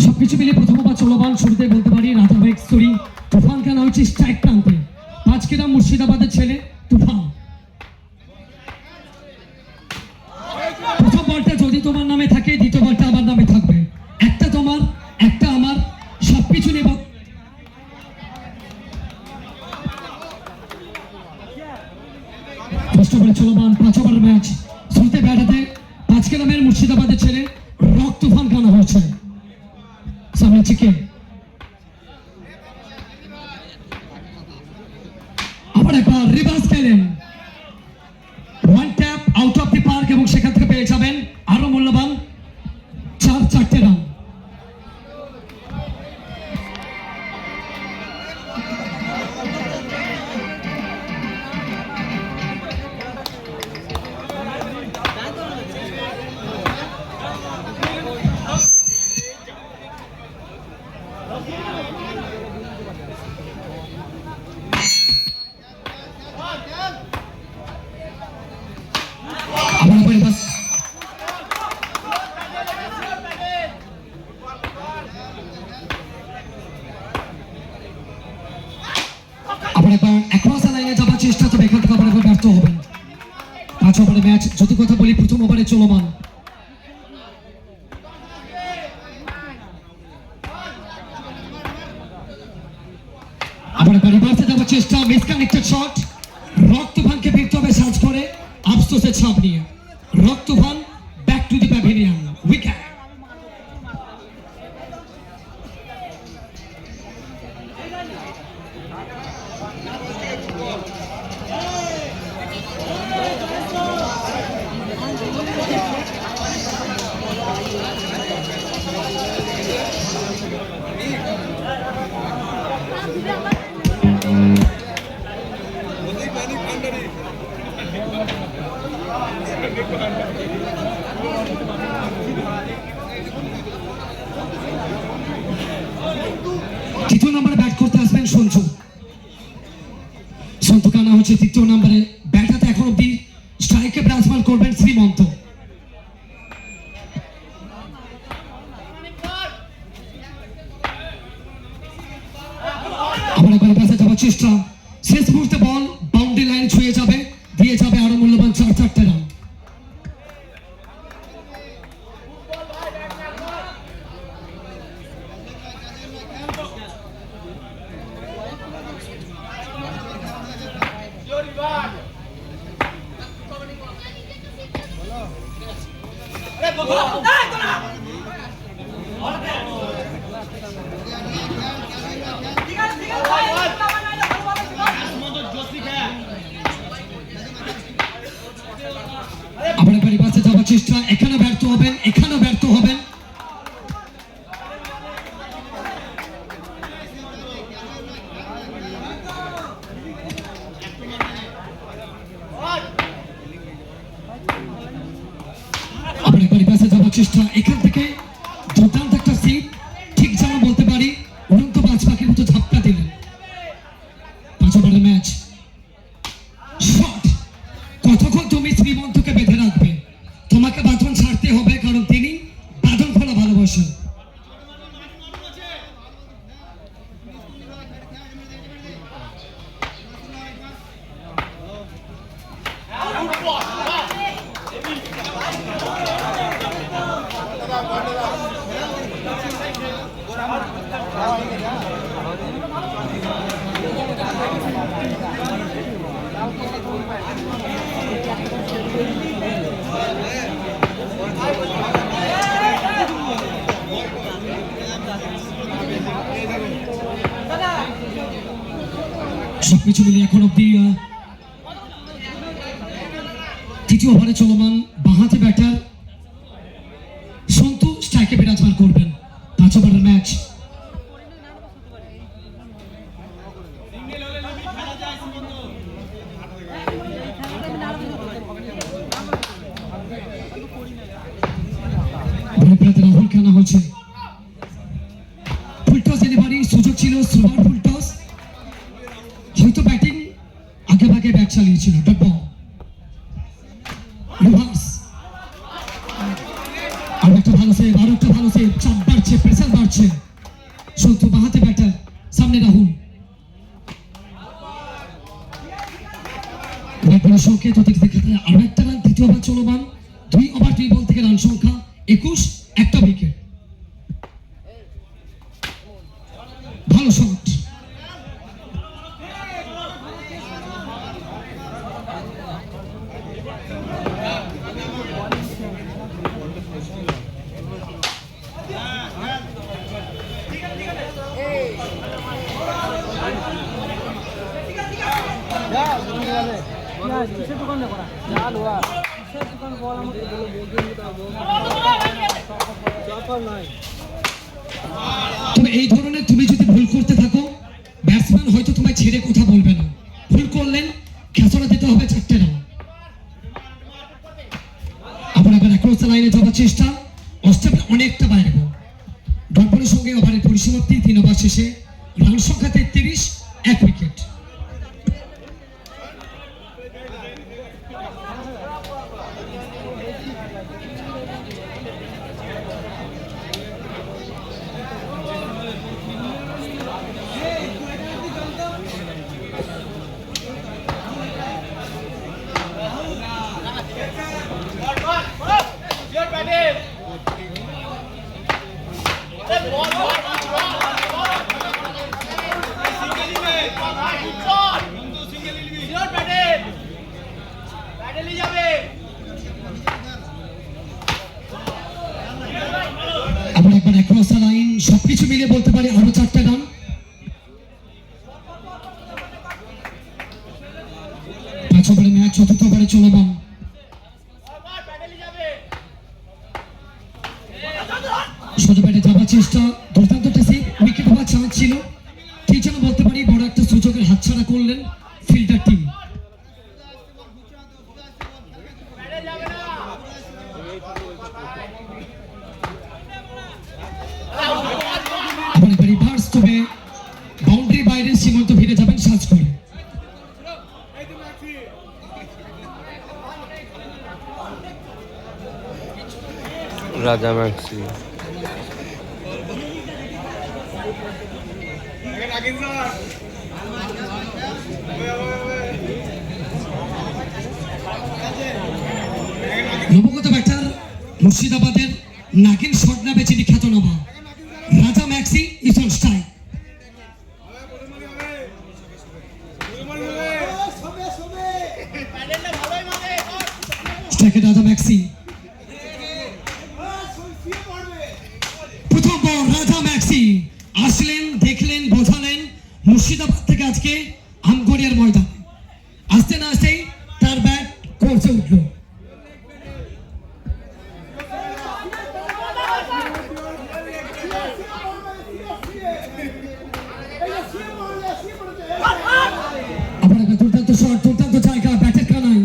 সবকিছু মিলে প্রথম ওভার চলমান। শুরুতে বলতে পারি রাধাবেগ স্টোরি তুফান খেলা হচ্ছে স্ট্রাইক প্রান্তে। 5 কেনা মুর্শিদাবাদের ছেলে তুফান। প্রথম বলটা যদি তোমার নামে থাকে, দ্বিতীয় বলটা আমার নামে থাকবে। একটা তোমার, একটা আমার, সবকিছু নেব। ফার্স্ট ওভারে চলমান 5 ওভারের ম্যাচ। শুরুতে ব্যাট হাতে 5 কেনামের মুর্শিদাবাদের ছেলে রক তুফান খেলা হয়েছে। সামনে চিকেন, আবার একবার রিভার্স খেলেন। 1 tap out of the park এবং সেখান থেকে পেয়ে যাবেন আরো মূল্যবান 4 রান। চেষ্টা, তবে এখান থেকে আবার ব্যর্থ হবেন। 5 ওভারের ম্যাচ। যদি কথা বলি প্রথম ওভারে চলমান। আবার রিভার্সে যাওয়ার চেষ্টা, মিসকানেক্টেড শট। রক তুফানকে ফিরতে হবে সার্চ করে, আফসোসের ছাপ নিয়ে। Rock Toofan back to the pavilion. Wicket. তৃতীয় নম্বরে ব্যাট করতে আসবেন সঞ্জু। সন্তু কানা হচ্ছে তৃতীয় নম্বরে। ব্যাট হাতে এখন অব্দি স্ট্রাইকে বিরাজমান করবেন শ্রীমন্ত। আবার একবার পাশে যাওয়ার চেষ্টা, শেষ মুহূর্তে বল বাউন্ডারি লাইন ছুঁয়ে যাবে, দিয়ে যাবে আরো মূল্যবান 4 রান। আবার একবার বাসে যাওয়ার চেষ্টা, এখানে ব্যর্থ হবেন, এখানেও ব্যর্থ হবেন। আবার একবার বাসে যাওয়ার চেষ্টা, এখান থেকে দুর্দান্ত একটা সিট, ঠিক যেন বলতে পারি উড়ন্ত বাজ পাখির মতো ঝাপটা দিলেন। 5 ওভারের ম্যাচ। শট। কতক্ষণ তুমি শ্রীমন্তকে বেঁধে রাখবে? তোমাকে বাঁধন ছাড়তে হবে, কারণ তিনি বাঁধন খোলা ভালোবাসেন। সবকিছু মিলিয়ে এখন অব্দি তৃতীয় ওভারে চলমান। বাঁহাতি ব্যাটার সন্তু স্ট্রাইকে বিরাজমান করবেন। 5 ওভারের ম্যাচ। রাহুল খেলা হচ্ছে। ছিল স্লোয়ার ফুল টস, হয়তো ব্যাটিং আগে ভাগে ব্যাট চালিয়েছিল। ডট বল, রিভার্স, আর একটা ভালো সেভ, আর একটা ভালো সেভ। চাপ বাড়ছে, প্রেসার বাড়ছে। সন্তু বাহাতে ব্যাটার, সামনে রাহুল। সংকেত অতিরিক্ত খেলায় আরো একটা রান, তৃতীয় ওভার চলমান। 2 ওভার 2 বল থেকে রান সংখ্যা 21, একটা উইকেট। ভালো শট, তবে এই ধরনের তুমি যদি ভুল করতে থাকো, ব্যাটসম্যান হয়তো তোমায় ছেড়ে কথা বলবে না। ভুল করলেন, খেসরা দিতে হবে 4টে রান। আবার অ্যাক্রস লাইনে যাওয়ার চেষ্টা, অস্ট্রেলিয়া অনেকটা বাইরে। ডট বলের সঙ্গে ওভারের পরিসমাপ্তি। 3 ওভার শেষে রান সংখ্যা 33, 1 উইকেট। আবার একবার অ্যাক্রস লাইন, সবকিছু মিলিয়ে বলতে পারি আরো 4টে রান। 5 ওভারের ম্যাচ, চতুর্থ ওভারে চলমান। সোজা ব্যাটে যাওয়ার চেষ্টা, দুর্দান্ত একটা সেভ, উইকেট হওয়ার চান্স ছিল। ঠিক যেন বলতে পারি বড় একটা সুযোগের হাতছাড়া করলেন ফিল্ডার টিম। রিভার্স, তবে বাউন্ডারি বাইরে সীমান্ত ফিরে যাবেন সাজ করে। রাজা ম্যাক্সি, নবগত ব্যাটার মুর্শিদাবাদের নাগিন শট নামে যিনি খ্যাতনামা, রাজা ম্যাক্সি ইজ অন স্ট্রাইক। স্ট্রাইকে রাজা ম্যাক্সি। প্রথম বল, রাজা ম্যাক্সি আসলেন, দেখলেন, বোঝালেন মুর্শিদাবাদ থেকে আজকে আমগড়িয়ার ময়দানে। আসতে না আসতেই তার ব্যাট কোর্সে উঠল। আবার একটা দুর্দান্ত শট, দুর্দান্ত জায়গা, ব্যাটের কানাই।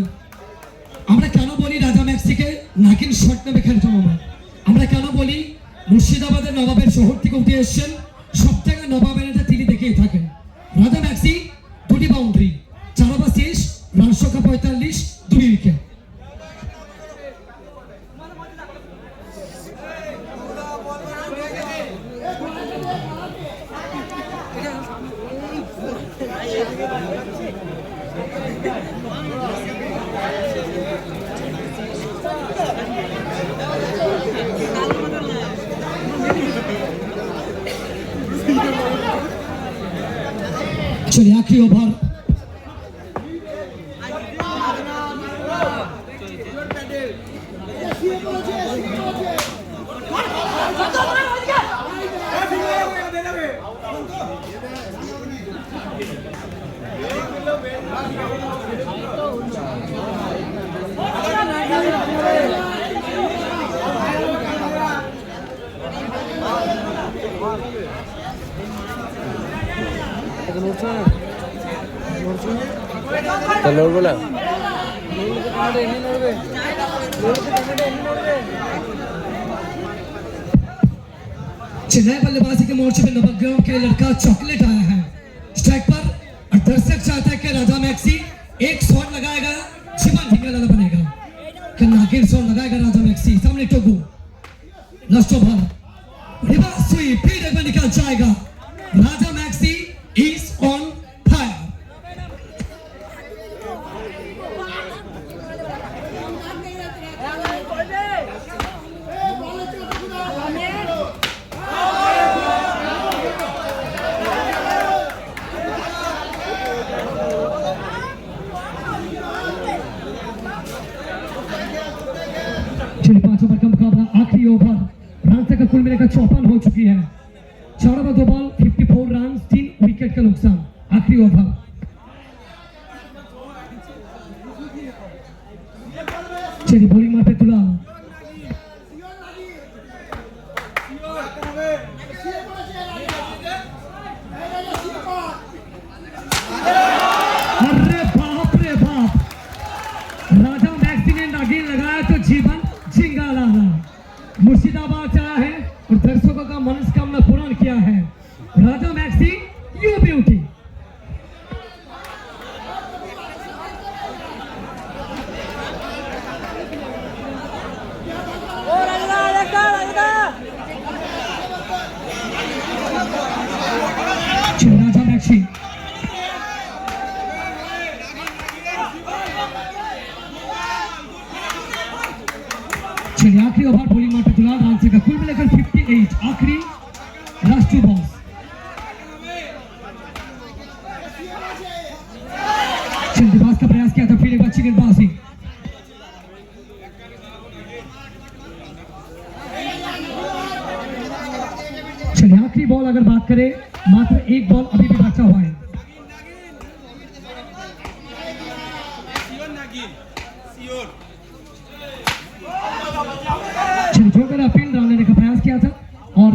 আমরা কেন বলি রাজা ম্যাক্সিকে নাগিন শট নেবে খ্যাতনামা? আমরা কেন বলি মুর্শিদাবাদের নবাবের শহর থেকে উঠে এসছেন, সব জায়গায় নবাবের তিনি দেখেই থাকেন। রাজা ম্যাক্সি 2টি বাউন্ডারি, 4 ওভার শেষ, রান সংখ্যা 45, 2 উইকেট। চলে আখরি ওভার। লড়বো না, चेन्नई बल्लेबाजी के मोर्चे पे नवग्रह के लड़का चॉकलेट आया है स्ट्राइक पर और दर्शक चाहता है कि राजा मैक्सी एक शॉट लगाएगा, जीवन ढिंगाला बनेगा। कि नागिन शॉट लगाएगा राजा मैक्सी, सामने Togo, last over, reverse sweep, फिर एक बार निकल जाएगा। राजा मैक्सी इज ऑन फायर। चलिए 5 ओवर का मुकाबला, आखिरी ओवर, रन का कुल मिलाकर 54 हो चुकी है। 4 ओवर 2 बॉल, 54 रन, 3 विकेट का नुकसान। आखिरी ओवर, चलिए बॉलिंग मार पे दुलाल, अरे बाप रे बाप, राजा मैक्सी ने नागिन लगाया तो जीवन झिंगाला। मुर्शिदाबाद से आया है और दर्शकों का मनस्कामना पूर्ण किया है। Raja Maxi, you beauty. Raja Maxi, चलिए आखिरी ओवर, बॉलिंग मार पे दुलाल, रन का कुल मिलाकर 58। आखिरी लास्ट 2 बॉल्स, गेंदबाज का प्रयास किया था, फिर एक बार अच्छी गेंदबाजी। चलिए आखिरी बॉल अगर बात करें, मात्र एक बॉल अभी भी बचा हुआ है। चलिए जो कर अपील डाल लेने का प्रयास किया था और